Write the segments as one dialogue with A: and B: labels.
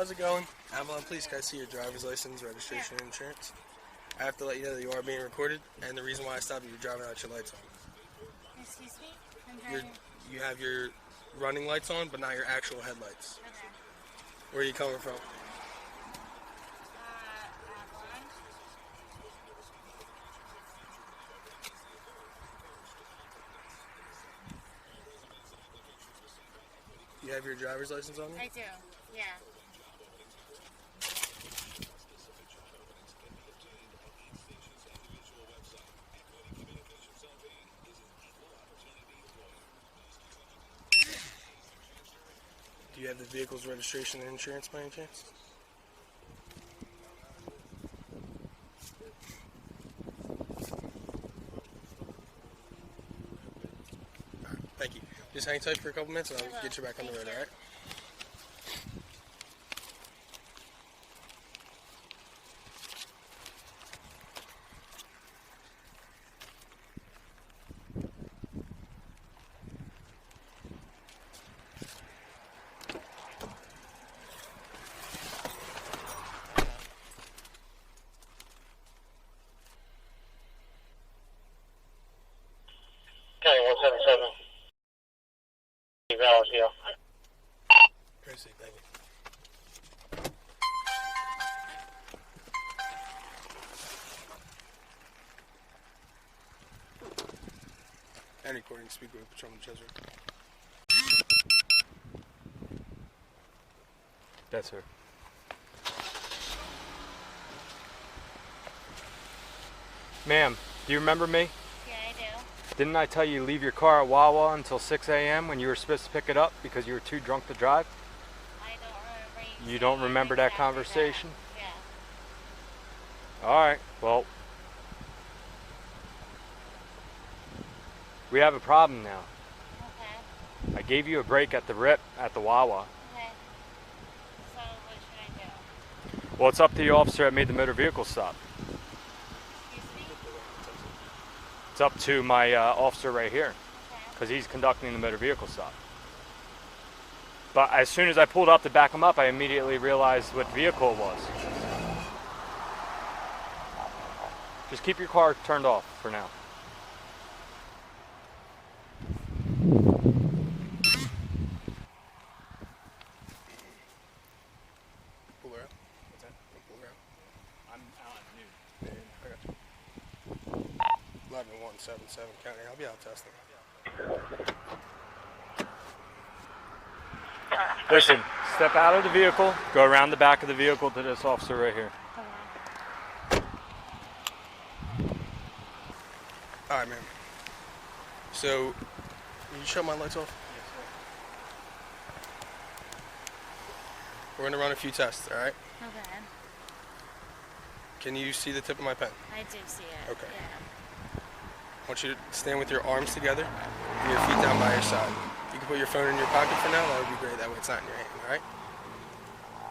A: how's it going? Avalon Police, can I see your driver's license, registration, and insurance? I have to let you know that you are being recorded, and the reason why I stopped you, you're driving without your lights on.
B: Excuse me? I'm driving.
A: You have your running lights on, but not your actual headlights.
B: Okay.
A: Where are you coming from?
B: Avalon.
A: You have your driver's license on you?
B: I do, yeah.
A: Do you have the vehicle's registration and insurance by any chance? Alright, thank you. Just hang tight for a couple minutes and I'll get you back on the road, alright?
C: Okay, 177. Valerie here.
A: Tracy, thank you. And recording, speak with Patrolman DeCesero.
D: That's her. Ma'am, do you remember me?
B: Yeah, I do.
D: Didn't I tell you to leave your car at Wawa until 6 a.m. when you were supposed to pick it up because you were too drunk to drive?
B: I don't remember
D: You don't remember that conversation?
B: Yeah.
D: Alright, well, we have a problem now.
B: Okay.
D: I gave you a break at the RIP at the Wawa.
B: Okay. So what should I do?
D: Well, it's up to the officer that made the motor vehicle stop.
B: Excuse me?
D: It's up to my officer right here
B: Okay.
D: because he's conducting the motor vehicle stop. But as soon as I pulled up to back him up, I immediately realized what vehicle it was. Just keep your car turned off for now.
A: Pull her out. What's that? Pull her out.
D: I'm out at noon.
A: Yeah, I got you. 11177 County. I'll be out testing.
D: Listen, step out of the vehicle, go around the back of the vehicle to this officer right here.
B: Okay.
A: Alright, man. So, can you shut my lights off? We're going to run a few tests, alright?
B: Okay.
A: Can you see the tip of my pen?
B: I do see it.
A: Okay.
B: Yeah.
A: I want you to stand with your arms together and your feet down by your side. You can put your phone in your pocket for now, that would be great. That way it's not in your hand, alright?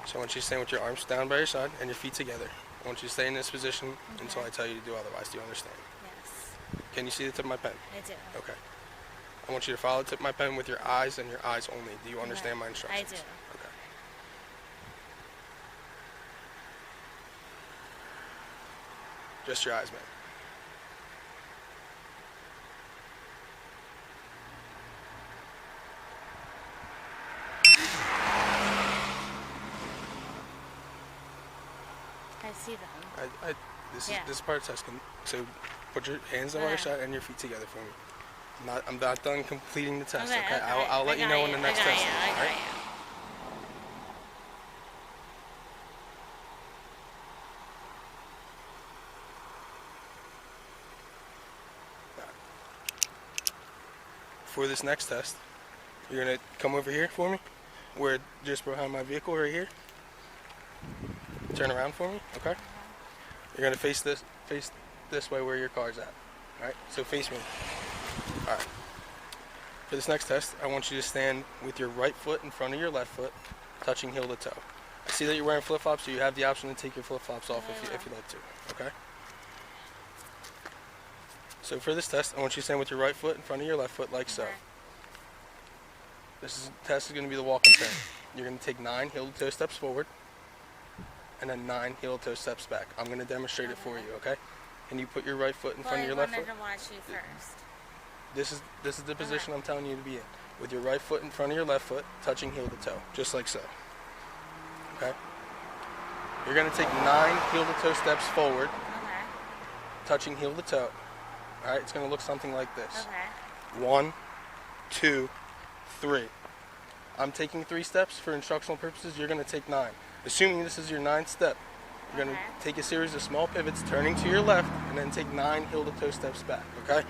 A: So I want you to stand with your arms down by your side and your feet together. I want you to stay in this position until I tell you to do otherwise. Do you understand?
B: Yes.
A: Can you see the tip of my pen?
B: I do.
A: Okay. I want you to follow the tip of my pen with your eyes and your eyes only. Do you understand my instructions?
B: I do.
A: Okay. Just your eyes, man.
B: I see them.
A: This is part of testing. So put your hands on your side and your feet together for me. I'm not done completing the test. Okay. I'll let you know when the next test is.
B: I got you.
A: For this next test, you're gonna come over here for me. We're just behind my vehicle right here. Turn around for me, okay? You're gonna face this way where your car's at. Alright? So face me. Alright. For this next test, I want you to stand with your right foot in front of your left foot, touching heel to toe. I see that you're wearing flip-flops, so you have the option to take your flip-flops off if you'd like to, okay? So for this test, I want you to stand with your right foot in front of your left foot like so. This test is going to be the walk and turn. You're going to take 9 heel to toe steps forward, and then 9 heel-to-toe steps back. I'm going to demonstrate it for you, okay? Can you put your right foot in front of your left foot?
B: I wanted to watch you first.
A: This is the position I'm telling you to be in. With your right foot in front of your left foot, touching heel to toe, just like so. Okay? You're going to take 9 heel to toe steps forward,
B: Okay.
A: touching heel to toe. Alright, it's going to look something like this.
B: Okay.
A: 1, 2, 3. I'm taking 3 steps for instructional purposes. You're going to take 9. Assuming this is your 9th step, you're going to take a series of small pivots, turning to your left, and then take 9 heel to toe steps back. Okay?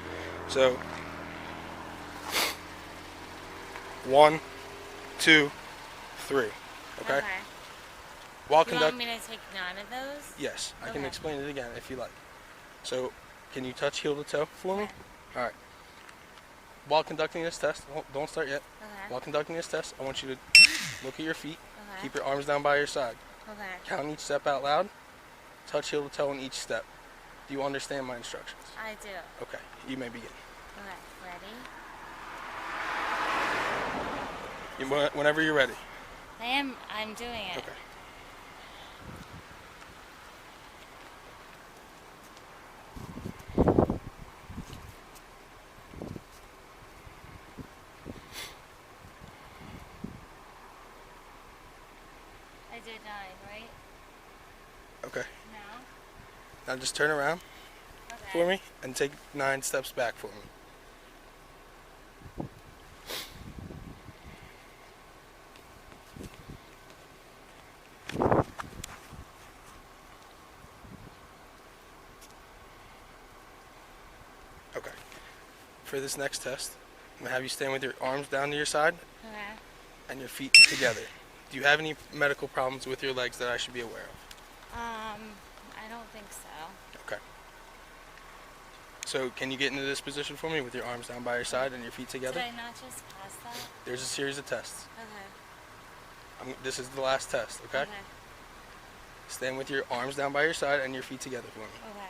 A: So, 1, 2, 3. Okay? While
B: You want me to take 9 of those?
A: Yes, I can
B: Okay.
A: explain it again if you like. So, can you touch heel to toe for me? All right. While conducting this test, don't start yet.
B: Okay.
A: While conducting this test, I want you to look at your feet,
B: Okay.
A: keep your arms down by your side,
B: Okay.
A: count each step out loud, touch heel to toe in each step. Do you understand my instructions?
B: I do.
A: Okay, you may begin.
B: Okay. Ready?
A: Whenever you're ready.
B: I'm doing it.
A: Okay.
B: I did 9, right?
A: Okay.
B: No?
A: Now just turn around
B: Okay.
A: for me and take 9 steps back for me. Okay. For this next test, I'm going to have you stand with your arms down to your side
B: Okay.
A: and your feet together. Do you have any medical problems with your legs that I should be aware of?
B: I don't think so.
A: Okay. So can you get into this position for me with your arms down by your side and your feet together?
B: Did I not just pass that?
A: There's a series of tests.
B: Okay.
A: This is the last test, okay? Stand with your arms down by your side and your feet together for me.
B: Okay.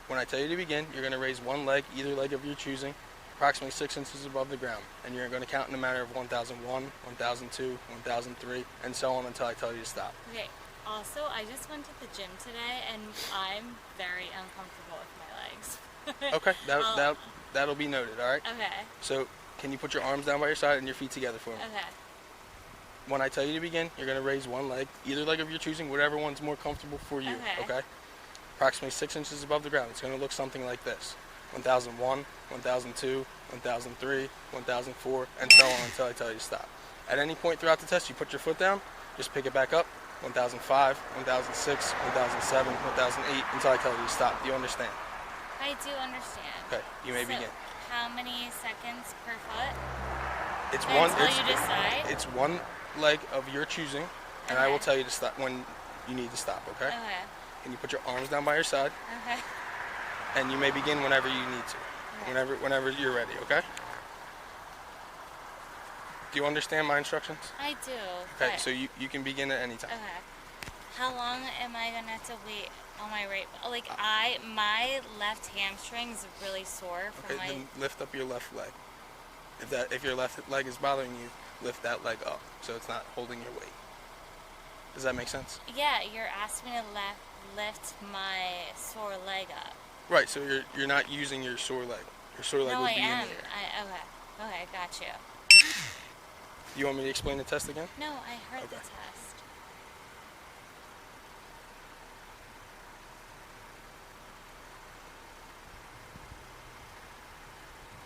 A: When I tell you to begin, you're going to raise one leg, either leg of your choosing, approximately 6 inches above the ground. And you're going to count in a manner of 1001, 1002, 1003, and so on until I tell you to stop.
B: Okay. Also, I just went to the gym today, and I'm very uncomfortable with my legs.
A: Okay, that'll be noted, all right?
B: Okay.
A: So can you put your arms down by your side and your feet together for me?
B: Okay.
A: When I tell you to begin, you're going to raise one leg, either leg of your choosing, whatever one's more comfortable for you, okay? Approximately 6 inches above the ground. It's going to look something like this. 1001, 1002, 1003, 1004, and so on until I tell you to stop. At any point throughout the test, you put your foot down, just pick it back up, 1005, 1006, 1007, 1008, until I tell you to stop. Do you understand?
B: I do understand.
A: Okay, you may begin.
B: How many seconds per foot?
A: It's
B: Until you decide?
A: one leg of your choosing, and I
B: Okay.
A: will tell you to stop when you need to stop, okay?
B: Okay.
A: And you put your arms down by your side,
B: Okay.
A: and you may begin whenever you need to. Whenever you're ready, okay? Do you understand my instructions?
B: I do.
A: Okay,
B: but-
A: so you can begin at any time.
B: Okay. How long am I gonna have to wait on my right? Like my left hamstring's really sore from
A: Okay, then lift up your left leg. If your left leg is bothering you, lift that leg up so it's not holding your weight. Does that make sense?
B: Yeah, you're asking me to lift my sore leg up.
A: Right, so you're not using your sore leg. Your sore leg
B: No,
A: would
B: I
A: be in the
B: am.
A: air.
B: Okay, got you.
A: You want me to explain the test again?
B: No, I heard the
A: Okay.
B: test.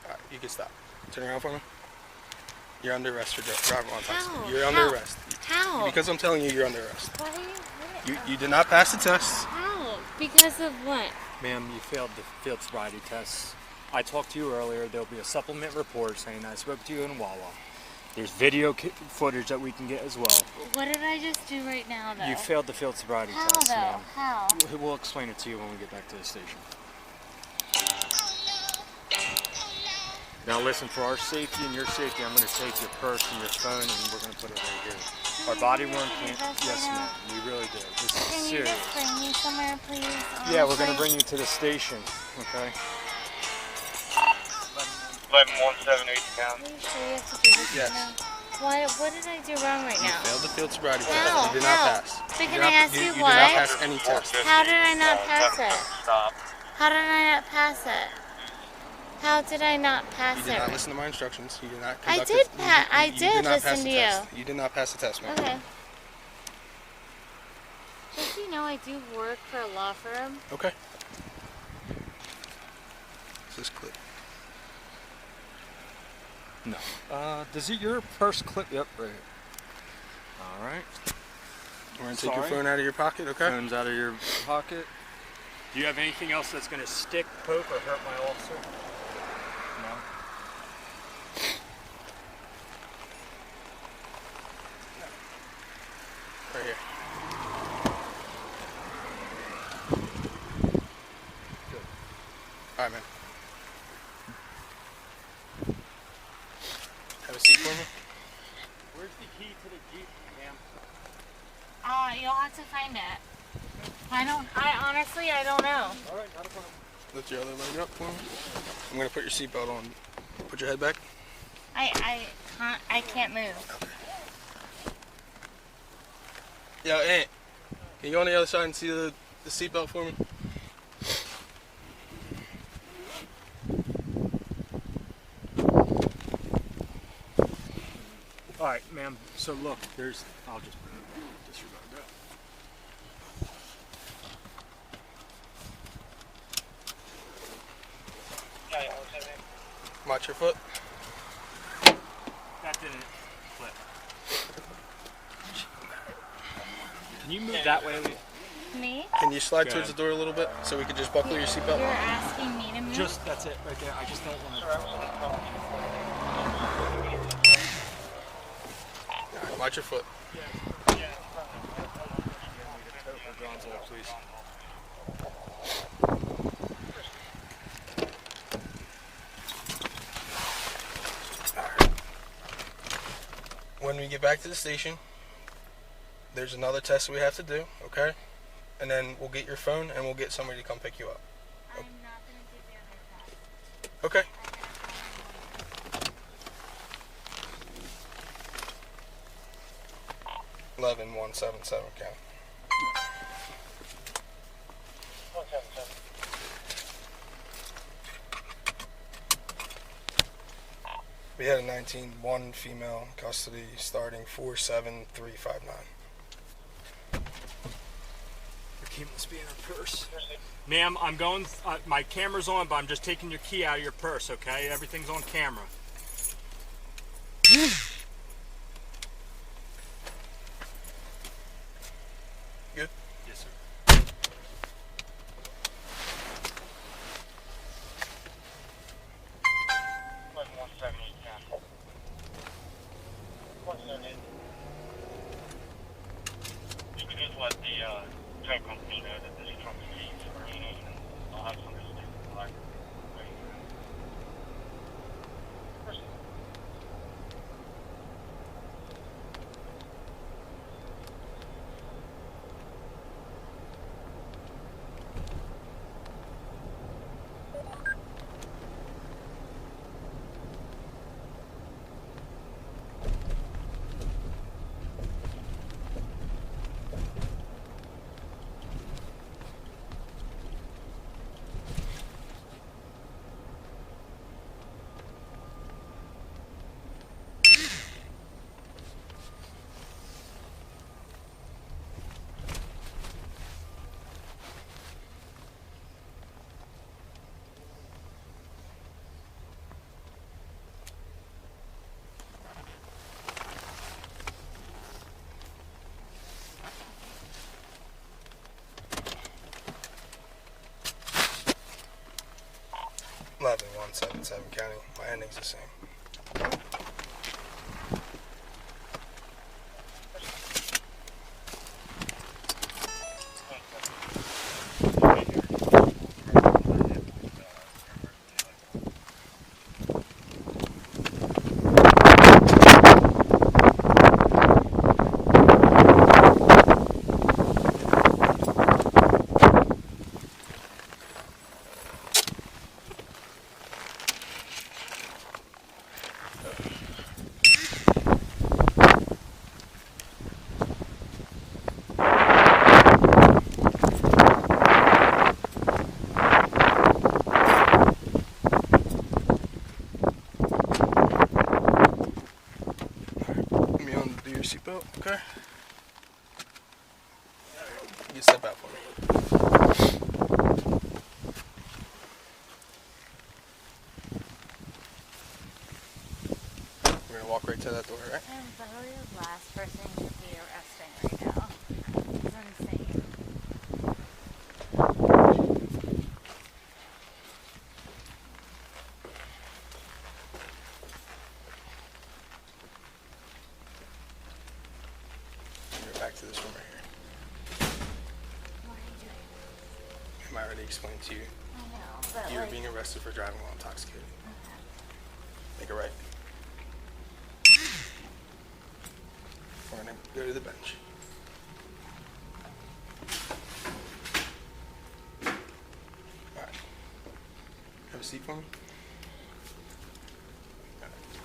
A: Alright, you can stop. Turn around for me. You're under arrest for driving while intoxicated.
B: How?
A: You're under
B: How?
A: arrest.
B: How?
A: Because I'm telling you, you're under arrest.
B: Why are you
A: You did not pass the test.
B: How? Because of what?
D: Ma'am, you failed the field sobriety test. I talked to you earlier. There'll be a supplement report saying I spoke to you in Wawa. There's video footage that we can get as well.
B: What did I just do right now, though?
D: You failed the field sobriety
B: How,
D: test,
B: though?
D: ma'am.
B: How?
D: We'll explain it to you when we get back to the station. Now listen, for our safety and your safety, I'm going to take your purse and your phone and we're going to put it right here. Our body worn can't. Yes, ma'am. We really did. This is
B: Can you
D: serious.
B: just bring me somewhere, please?
D: Yeah, we're going to
B: Honestly?
D: bring you to the station. Okay.
C: 11780 pounds.
B: Are you sure you have to do this
A: Yes.
B: right now? Why? What did I do wrong right
A: You
B: now?
A: failed the field sobriety test.
B: How?
A: You did not
B: How?
A: pass.
B: But
A: You
B: can
A: did
B: I
A: not-
B: ask you
A: you did
B: why?
A: not pass any test.
B: How did I not pass it? How did I not pass it? How did I not pass
A: You
B: it?
A: did not listen to my instructions. You did not
B: I
A: conduct
B: did
A: it.
B: pa- I
A: You
B: did
A: did not pass
B: listen
A: the
B: to
A: test.
B: you.
A: You did not pass the test, man.
B: Okay. Just so you know, I do work for a law firm.
A: Okay. Is this clip?
D: No. Does your purse clip? Yep, right here. All right.
A: We're gonna take your
D: Sorry.
A: phone out of your pocket, okay?
D: Phone's out of your pocket. Do you have anything else that's going to stick, poke, or hurt my officer? No.
A: Right here.
D: Good.
A: All right, man. Have a seat for me.
D: Where's the key to the Jeep, ma'am?
B: You'll have to find it. I honestly don't know.
D: All right, not a problem.
A: Lift your other leg up for me. I'm gonna put your seatbelt on. Put your head back.
B: I can't move.
A: Yo, Aunt, can you go on the other side and see the seatbelt for me?
D: All right, ma'am. So look, I'll just disregard that.
A: Watch your foot.
D: That didn't flip. Can you move that way?
B: Me?
A: Can you slide
D: Go
A: towards
D: ahead.
A: the door a little bit so we can just buckle your seatbelt?
B: You're asking me to move?
D: Just, that's it right there. I just don't want to.
A: All right, watch your foot.
D: Please.
A: When we get back to the station, there's another test we have to do, okay? And then we'll get your phone and we'll get somebody to come pick you up.
B: I'm not going to give you a test.
A: Okay. Eleven 177 count.
C: 177.
A: We had a 19-1 female in custody starting 47359.
D: Your key must be in her purse. Ma'am, I'm going, my camera's on, but I'm just taking your key out of your purse, okay? Everything's on camera.
A: Good?
D: Yes, sir.
C: 178 count. 178. You can just let the drug company know that this truck is being terminated, and I'll have somebody stick the flag.
A: Eleven 177 county. My ending's the same. walk right to that door, right?
B: I'm literally the last person you should be arresting right now. It's insane.
A: Go back to this room right here.
B: Why are you doing this?
A: I already explained to you.
B: I know, but
A: You were
B: like,
A: being arrested for driving while intoxicated.
B: okay.
A: Make it right. We're gonna go to the bench. Alright. Have a seat for me?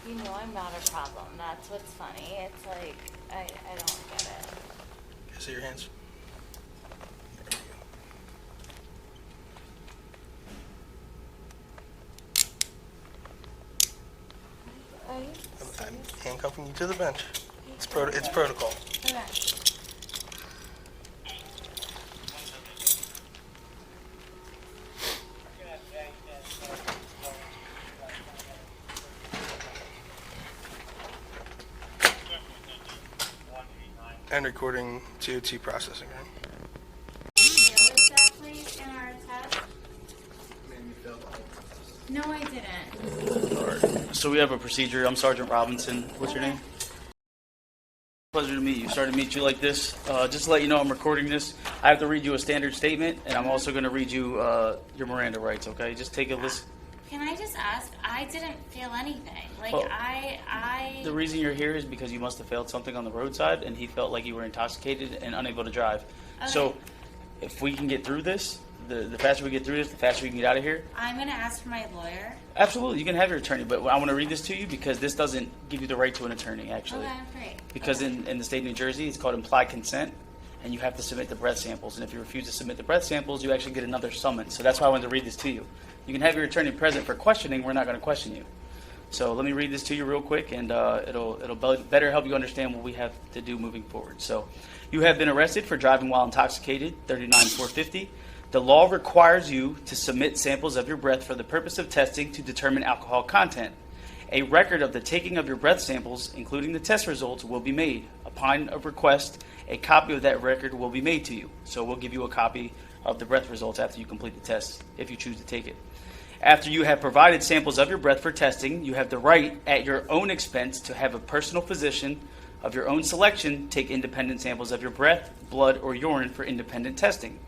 B: You know I'm not a problem. That's what's funny. It's like, I don't get it.
A: Can I see your hands? There we go.
B: Are you
A: I'm handcuffing you to the bench. It's protocol.
B: okay?
A: And recording TOT processing room.
B: Exactly in our test? No, I didn't.
E: So we have a procedure. I'm Sergeant Robinson. What's your name? Pleasure to meet you. Sorry to meet you like this. Just to let you know, I'm recording this. I have to read you a standard statement, and I'm also going to read you your Miranda rights, okay? Just take a listen.
B: Can I just ask? I didn't feel anything. Like,
E: Oh. The
B: I...
E: reason you're here is because you must have failed something on the roadside, and he felt like you were intoxicated and unable to drive.
B: Okay.
E: So if we can get through this, the faster we get through this, the faster we can get out of here.
B: I'm going to ask for my lawyer.
E: Absolutely, you can have your attorney, but I want to read this to you because this doesn't give you the right to an attorney, actually.
B: Okay, great.
E: Because
B: Okay.
E: in the state of New Jersey, it's called implied consent, and you have to submit the breath samples. And if you refuse to submit the breath samples, you actually get another summons. So that's why I wanted to read this to you. You can have your attorney present for questioning. We're not going to question you. So let me read this to you real quick, and it'll better help you understand what we have to do moving forward. So you have been arrested for driving while intoxicated, 39-450. The law requires you to submit samples of your breath for the purpose of testing to determine alcohol content. A record of the taking of your breath samples, including the test results, will be made. Upon a request, a copy of that record will be made to you. So we'll give you a copy of the breath results after you complete the test, if you choose to take it. After you have provided samples of your breath for testing, you have the right, at your own expense, to have a personal physician of your own selection take independent samples of your breath, blood, or urine for independent testing.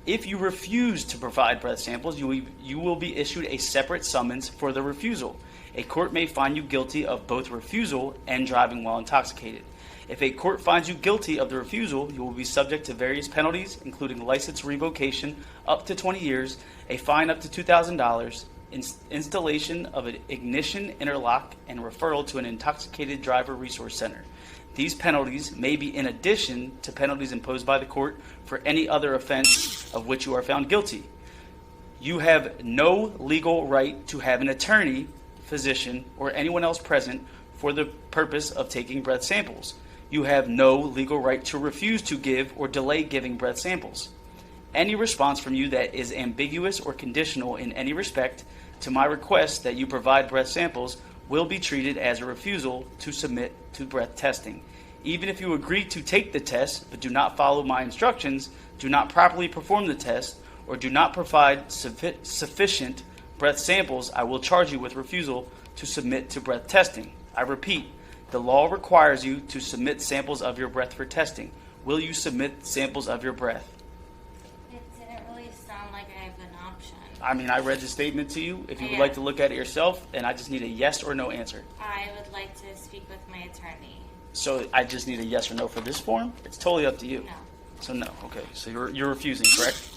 E: If you refuse to provide breath samples, you will be issued a separate summons for the refusal. A court may find you guilty of both refusal and driving while intoxicated. If a court finds you guilty of the refusal, you will be subject to various penalties, including license revocation up to 20 years, a fine up to $2,000, installation of an ignition interlock, and referral to an intoxicated driver resource center. These penalties may be in addition to penalties imposed by the court for any other offense of which you are found guilty. You have no legal right to have an attorney, physician, or anyone else present for the purpose of taking breath samples. You have no legal right to refuse to give or delay giving breath samples. Any response from you that is ambiguous or conditional in any respect to my request that you provide breath samples will be treated as a refusal to submit to breath testing. Even if you agree to take the test but do not follow my instructions, do not properly perform the test, or do not provide sufficient breath samples, I will charge you with refusal to submit to breath testing. I repeat, the law requires you to submit samples of your breath for testing. Will you submit samples of your breath?
B: It didn't really sound like I have an option.
E: I mean, I read the statement to you. If you would
B: Yeah.
E: like to look at it yourself, and I just need a yes or no answer.
B: I would like to speak with my attorney.
E: So I just need a yes or no for this form? It's totally up to you.
B: No.
E: So no. Okay. So you're refusing, correct?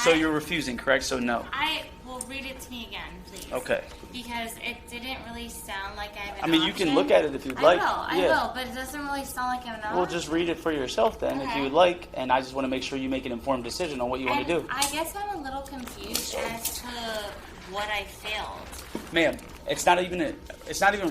E: So you're refusing, correct? So no.
B: I will read it to me again, please.
E: Okay.
B: Because it didn't really sound like I have an
E: I mean, you
B: option.
E: can look at it if you'd like.
B: I will, but it doesn't really sound like I have an option.
E: Well, just read it for yourself then, if you
B: Okay.
E: would like. And I just want to make sure you make an informed decision on what you want to do.
B: I guess I'm a little confused as to what I failed.
E: Ma'am, it's not even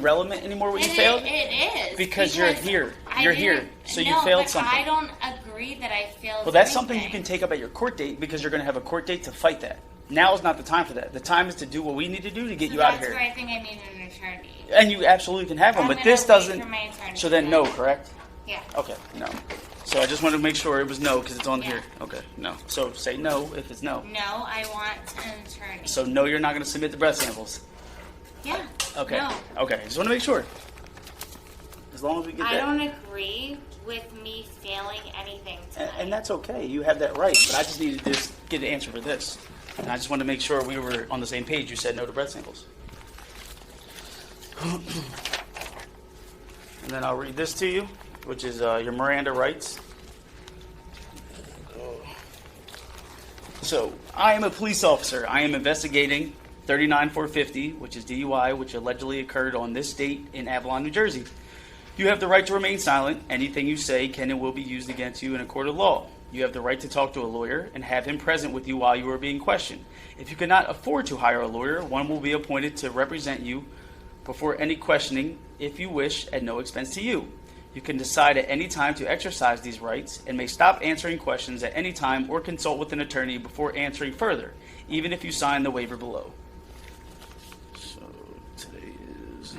E: relevant anymore what you
B: It
E: failed.
B: It is.
E: Because you're here.
B: I
E: You're here.
B: didn't-
E: So you
B: no,
E: failed
B: but
E: something.
B: I don't agree that I failed
E: Well, that's something you
B: anything.
E: can take up at your court date because you're going to have a court date to fight that. Now is not the time for that. The time is to do what we need to do to get
B: So
E: you out of
B: that's
E: here.
B: where I think I need an attorney.
E: And you absolutely can have one,
B: I'm
E: but
B: gonna
E: this
B: wait
E: doesn't.
B: for my attorney
E: So then,
B: today.
E: no, correct?
B: Yeah.
E: Okay, no. So I just wanted to make sure it was no because it's on
B: Yeah.
E: here. Okay, no. So say no if it's no.
B: No, I want an attorney.
E: So no, you're not going to submit the breath samples.
B: Yeah.
E: Okay.
B: No.
E: Okay, just want to make sure. As long as we get
B: I
E: that.
B: don't agree with me failing anything tonight.
E: And that's okay. You have that right. But I just needed to get an answer for this. And I just wanted to make sure we were on the same page. You said no to breath samples. And then I'll read this to you, which is your Miranda rights. So, I am a police officer. I am investigating 39450, which is DUI, which allegedly occurred on this date in Avalon, New Jersey. You have the right to remain silent. Anything you say can and will be used against you in a court of law. You have the right to talk to a lawyer and have him present with you while you are being questioned. If you cannot afford to hire a lawyer, one will be appointed to represent you before any questioning, if you wish, at no expense to you. You can decide at any time to exercise these rights and may stop answering questions at any time or consult with an attorney before answering further, even if you sign the waiver below. So today is...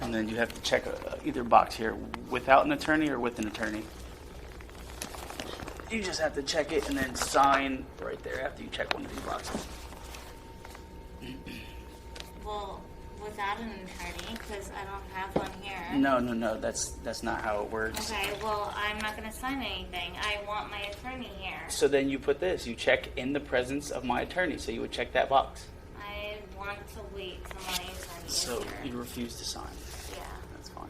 E: And then you have to check either box here, without an attorney or with an attorney. You just have to check it and then sign right there after you check one of these boxes.
B: Well, without an attorney, because I don't have one here.
E: No, that's not how it works.
B: Okay, well, I'm not going to sign anything. I want my attorney here.
E: So then you put this, you check in the presence of my attorney, so you would check that box.
B: I want to wait till my attorney is
E: So
B: here.
E: you refuse to sign.
B: Yeah.
E: That's fine.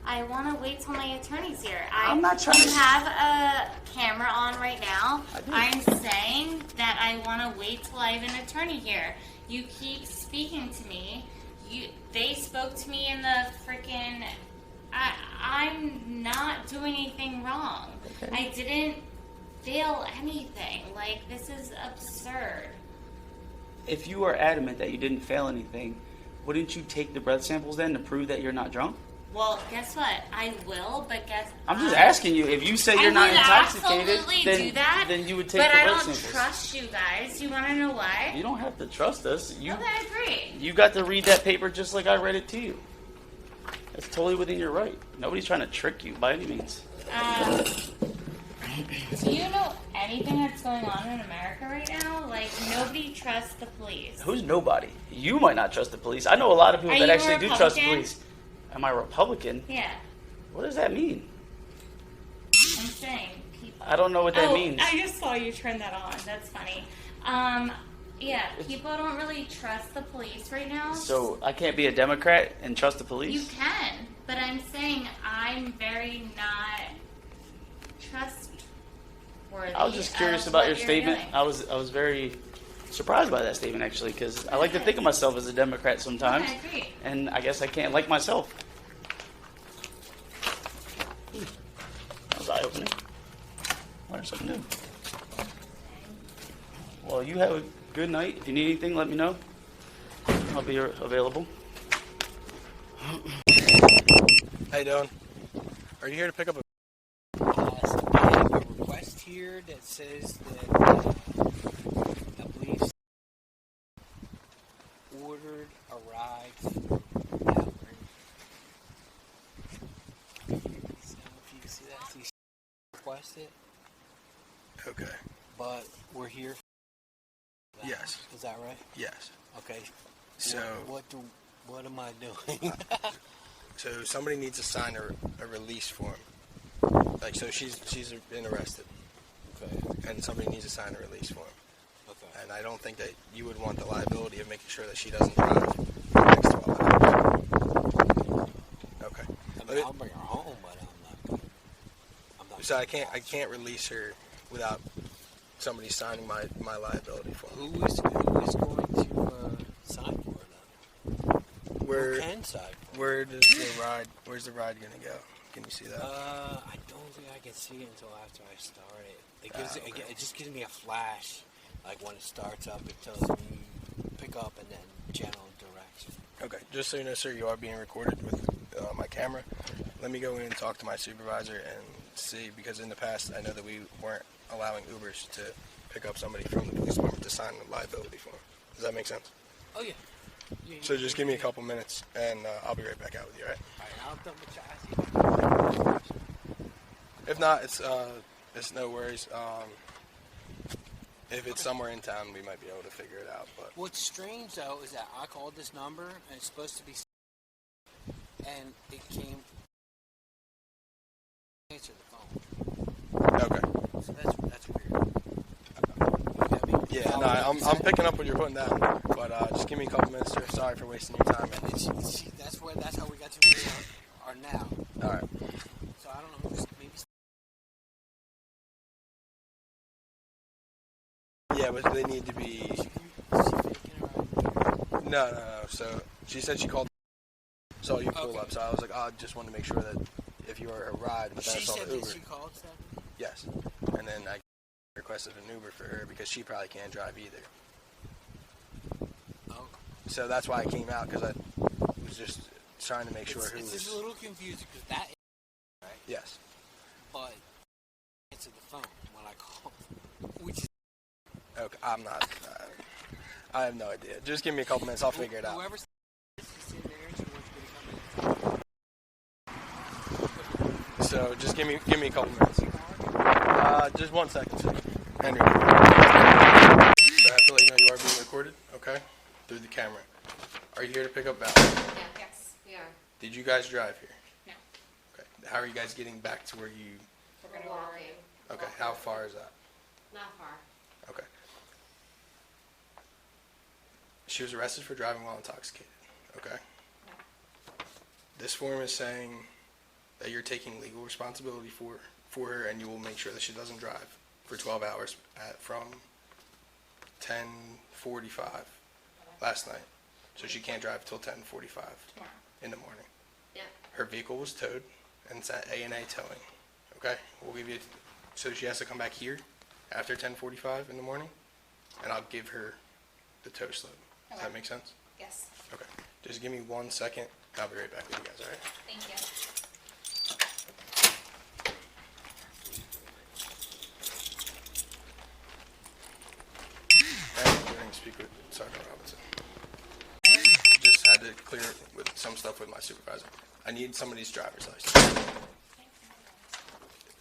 B: I want to wait till my attorney's here.
E: I'm not trying
B: You
E: to-
B: have a camera on right now.
E: I do.
B: I'm saying that I want to wait till I have an attorney here. You keep speaking to me. They spoke to me in the freaking... I'm not doing anything wrong.
E: Okay.
B: I didn't fail anything. Like, this is absurd.
E: If you are adamant that you didn't fail anything, wouldn't you take the breath samples then to prove that you're not drunk?
B: Well, guess what? I will, but guess...
E: I'm just asking you. If you say you're
B: I
E: not
B: would
E: intoxicated,
B: absolutely
E: then,
B: do that,
E: then you would take
B: but
E: the
B: I
E: breath
B: don't
E: samples.
B: trust you guys. You want to know why?
E: You don't have to trust us. You
B: Okay, I agree.
E: you got to read that paper just like I read it to you. It's totally within your right. Nobody's trying to trick you by any means.
B: Do you know anything that's going on in America right now? Like, nobody trusts the police.
E: Who's nobody? You might not trust the police. I know a lot of people
B: Are
E: that
B: you a
E: actually do trust the
B: Republican?
E: police. Am I Republican?
B: Yeah,
E: What does that mean?
B: I'm saying people.
E: I don't know what that means.
B: I just saw you turn that on. That's funny. Yeah, people don't really trust the police right now.
E: So I can't be a Democrat and trust the
B: You
E: police?
B: can, but I'm saying I'm very not trustworthy.
E: I was just curious
B: of
E: about
B: what
E: your
B: you're
E: statement.
B: doing.
E: I was very surprised by that statement actually, because I like to think of myself as a Democrat sometimes,
B: I agree.
E: and I guess I can't like myself. That was eye-opening. Learned something new. Well, you have a good night. If you need anything, let me know. I'll be available.
A: How you doing? Are you here to pick up a...
F: I have a request here that says that the police ordered a ride from Valerie. So if you can see that, she requested,
A: Okay.
F: but we're here. For that.
A: Yes.
F: Is that right?
A: Yes.
F: Okay.
A: So,
F: What am I doing?
A: so somebody needs to sign a release form. Like, so she's been arrested,
F: Okay.
A: and somebody needs to sign a release form.
F: Okay.
A: And I don't think that you would want the liability of making sure that she doesn't drive for the next 12 hours. Okay.
F: I mean, I'll bring her home, but I'm not.
A: So I can't release her without somebody signing my liability for me.
F: Who is going to sign for it?
A: Where
F: Who can sign for it?
A: where does the ride? Where's the ride gonna go? Can you see that?
F: I don't think I can see it until after I start it.
A: Okay.
F: It just gives me a flash, like when it starts up. It tells me pick up and then general direction.
A: Okay, just so you know, sir, you are being recorded with my camera. Let me go in and talk to my supervisor and see, because in the past I know that we weren't allowing Ubers to pick up somebody from the police department to sign a liability form. Does that make sense?
F: Oh yeah.
A: So just give me a couple minutes and I'll be right back out with you, all right?
F: Alright, I'll double check.
A: If not, it's no worries. If it's somewhere in town, we might be able to figure it out. But
F: What's strange though is that I called this number and it's supposed to be, and it came. Answer the phone.
A: okay.
F: So that's weird. You got me?
A: Yeah, no, I'm picking up what you're putting down. But just give me a couple minutes, sir. Sorry for wasting your time.
F: And see, that's how we got to where we are now.
A: All right.
F: So I don't know, just maybe.
A: Yeah, but they need to be.
F: Is she faking or
A: No. So she said she called. Saw you pull
F: Okay.
A: up, so I was like, I just wanted to make sure that if you were her ride, but then I
F: She
A: saw
F: said
A: the Uber.
F: that she called that?
A: Yes, and then I requested an Uber for her because she probably can't drive either.
F: Oh.
A: So that's why I came out, because I was just trying to make sure who
F: It's just a
A: was.
F: little confusing because that is right,
A: Yes.
F: but answer the phone when I call, which is
A: Okay. I'm not. I have no idea. Just give me a couple minutes. I'll figure it out.
F: whoever's in there and she wants me to come in.
A: So just give me a couple minutes. Just 1 second, sir. Henry. So I have to let you know you are being recorded, okay? Through the camera. Are you here to pick up Valerie?
B: Yeah, yes, we are.
A: Did you guys drive here?
B: No.
A: Okay. How are you guys getting back to where you?
B: We're gonna walk in.
A: Okay. How far is that?
B: Not far.
A: Okay. She was arrested for driving while intoxicated. Okay. This form is saying that you're taking legal responsibility for her, and you will make sure that she doesn't drive for 12 hours from 10:45 last night. So she can't drive till 10:45
B: Tomorrow.
A: in the morning.
B: Yeah.
A: Her vehicle was towed, and it's at A&A towing. Okay, we'll give you. So she has to come back here after 10:45 in the morning, and I'll give her the tow slip. Does
B: Okay.
A: that make sense?
B: Yes.
A: Okay. Just give me 1 second. I'll be right back with you guys. All right.
B: Thank you.
A: And we're going to speak with Sergeant Robinson. Just had to clear with some stuff with my supervisor. I need somebody's driver's license.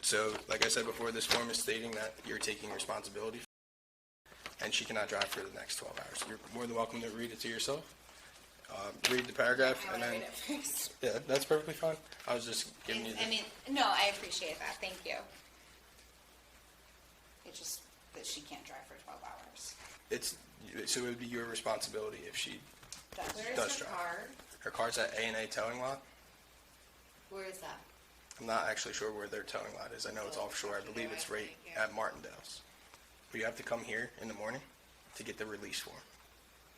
A: So, like I said before, this form is stating that you're taking responsibility, and she cannot drive for the next 12 hours. You're more than welcome to read it to yourself. Read the paragraph, and then yeah, that's perfectly fine. I was just giving you.
G: No, I appreciate that. Thank you. It's just that she can't drive for 12 hours.
A: So it would be your responsibility if she
G: Where
A: does
G: is her
A: drive.
G: car?
A: Her car's at A&A towing lot.
G: Where is that?
A: I'm not actually sure where their towing lot is. I know it's offshore. I believe it's right at Martindale's. But you have to come here in the morning to get the release form.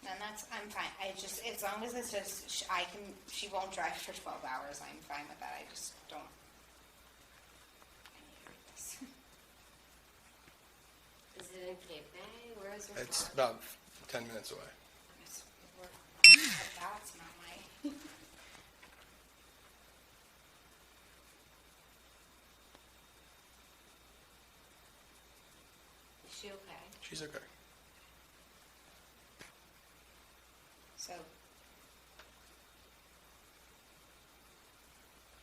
G: And I'm fine. I just, as long as it's just, she won't drive for 12 hours, I'm fine with that. I just don't. I need to read this.
B: Is it in Cape May? Where is her
A: It's
B: car?
A: about 10 minutes away.
G: That's not my.
B: Is she okay?
A: She's okay.
G: So.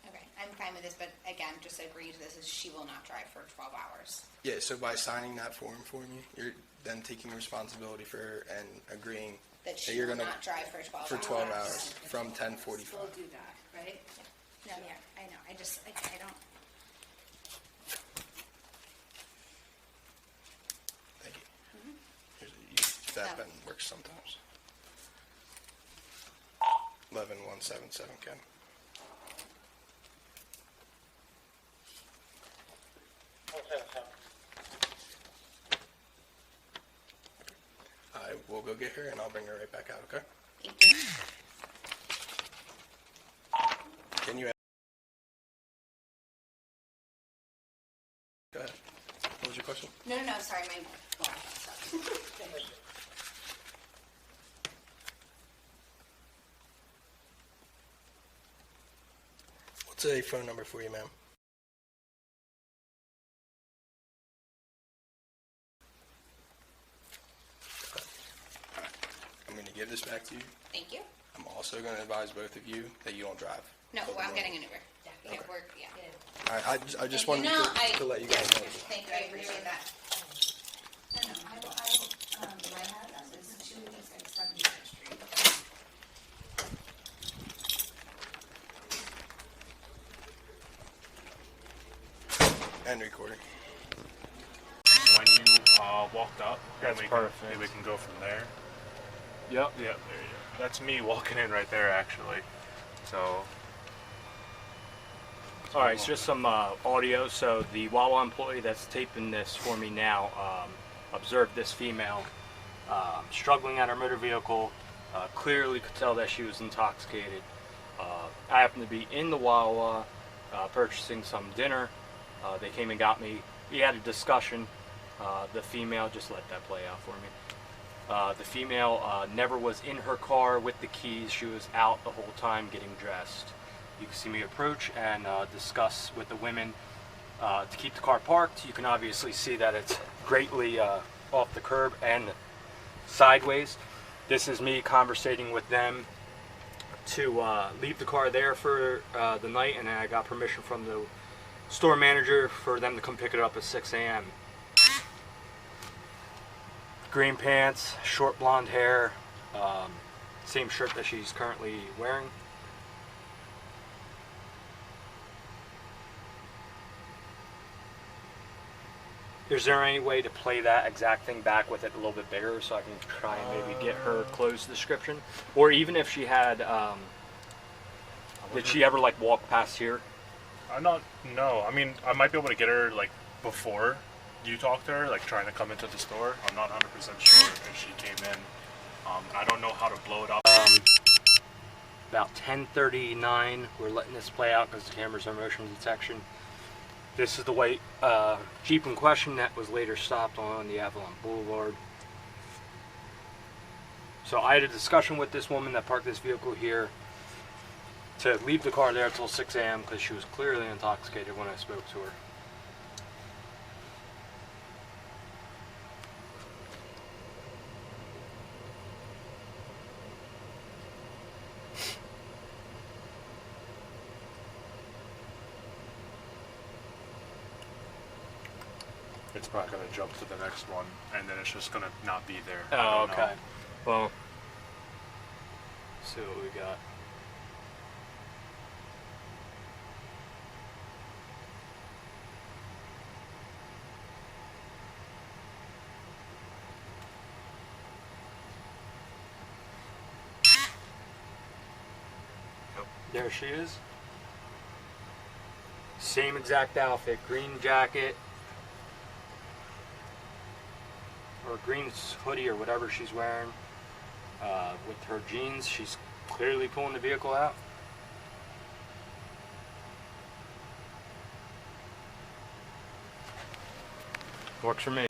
G: Okay, I'm fine with this, but again, just agree to this is she will not drive for 12 hours.
A: Yeah, so by signing that form for me, you're then taking responsibility for her and agreeing
G: That she
A: you're
G: will
A: gonna
G: not drive for 12
A: for
G: hours.
A: 12 hours from 10:45.
B: We'll do that, right?
G: No, yeah, I know. I just, I don't.
A: Thank you. That pen works sometimes. 11177, Ken. we'll go get her and I'll bring her right back out, okay?
G: Thank you.
A: Can you... Go ahead. What was your question?
G: No, sorry, my well, sorry.
A: What's a phone number for you, ma'am? I'm going to give this back to you.
G: Thank you.
A: I'm also going to advise both of you that you don't drive.
G: No, well, I'm getting an Uber. Yeah,
A: Okay.
G: work, yeah.
A: All right, I just
G: Thank
A: wanted
G: you.
A: to let you guys know.
G: Thank you, I appreciate that.
A: And recording.
H: When you walked up,
D: That's perfect.
H: Maybe we can go from there.
D: Yep.
H: Yeah, there you go. That's me walking in right there, actually. So.
D: All right, it's just some audio. So the Wawa employee that's taping this for me now observed this female struggling at her motor vehicle. Clearly could tell that she was intoxicated. I happened to be in the Wawa purchasing some dinner. They came and got me. We had a discussion. The female, just let that play out for me. The female never was in her car with the keys. She was out the whole time getting dressed. You can see me approach and discuss with the women to keep the car parked. You can obviously see that it's greatly off the curb and sideways. This is me conversating with them to leave the car there for the night, and I got permission from the store manager for them to come pick it up at 6 a.m. Green pants, short blonde hair, same shirt that she's currently wearing. Is there any way to play that exact thing back with it a little bit bigger so I can try and maybe get her clothes description? Or even if she had, did she ever like walk past here?
H: No. I mean, I might be able to get her, like, before you talked to her, like, trying to come into the store. I'm not 100% sure if she came in. I don't know how to blow it up.
D: About 10:39, we're letting this play out because the cameras are motion detection. This is the white Jeep in question that was later stopped on the Avalon Boulevard. So I had a discussion with this woman that parked this vehicle here to leave the car there until 6 a.m. because she was clearly intoxicated when I spoke to her.
H: It's probably going to jump to the next one, and then it's just going to not be there.
D: Oh,
H: I don't
D: okay.
H: know.
D: Well, let's see what we got. There she is. Same exact outfit, green jacket, or green hoodie or whatever she's wearing. With her jeans, she's clearly pulling the vehicle out. Works for me.